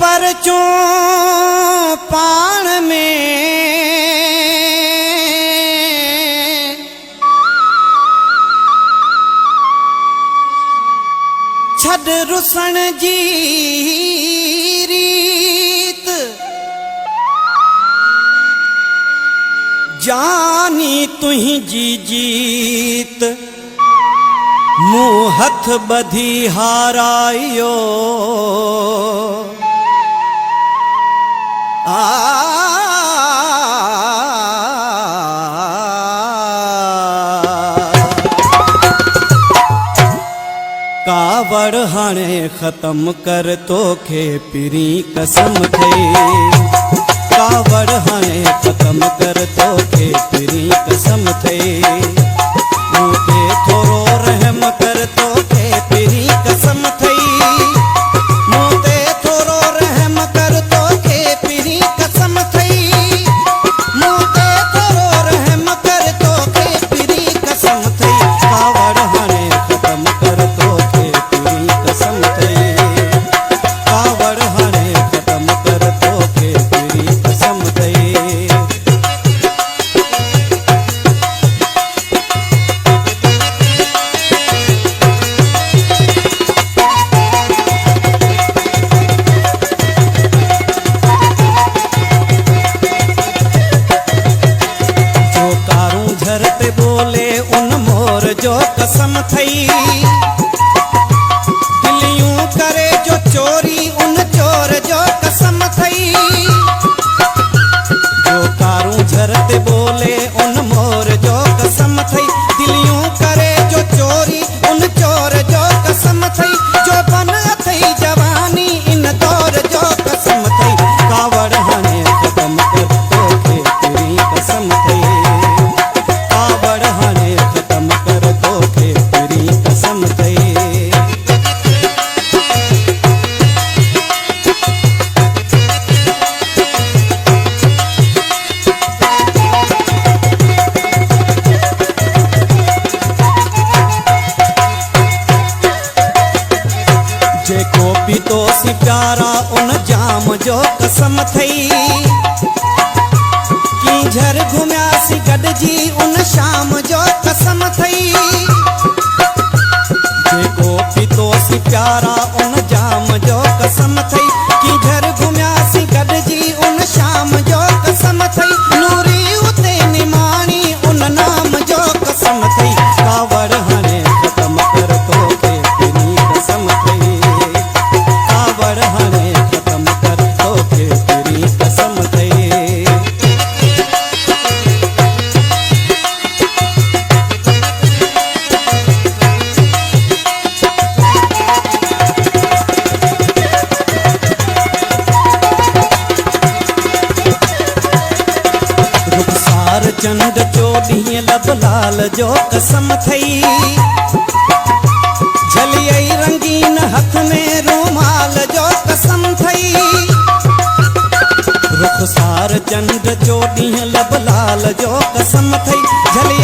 परचो पाण में छड़ रुसण जी रीत जानी तुही जी जीत मुँह हथ बधी हारायो कावड़ हाणे खत्म कर तोखे पिरी कसम थई कावड़ हाणे खत्म कर तोखे पिरी कसम थई मूंखे थोरो रहम कर तोखे पिरी कसम थई मूंखे थोरो रहम कर तोखे पिरी कसम थई मूंखे थोरो रहम कर तोखे पिरी कसम थई कावड़ हाणे खत्म कर तोखे पिरी कसम थई कावड़ हाणे खत्म कर तोखे पिरी कसम थई झरते बोले उन मोर जो कसम थई दिलियूं करे जो चोरी उन चोर जो कसम थई जो कारूं झरते बोले उन मोर जो कसम थई दिलियूं करे जो चोरी उन चोर जो कसम थई जो बन थई जवानी इन दौर जो कसम थई कावड़ हाणे खत्म कर तोखे तेरी कसम थई जेको पीतो सी प्यारा उन जाम जो कसम थई कींझर घुमिया सी गॾजी उन शाम जो कसम थई जेको पीतो सी प्यारा उन जाम जो कसम थई कींझर घुमिया सी गॾजी उन शाम जो कसम थई नूरी उते निमाणी उन नाम जो कसम थई कावड़ हाणे खत्म कर तोखे तेरी कसम थई कावड़ हाणे खत्म कर तोखे तेरी कसम थई रुखसार चंद चोॾीं लब लाल जो कसम थई झलियई रंगीन हथ में रूमाल जो कसम थई रुखसार चंद चोॾीं लब लाल जो कसम थई झलियई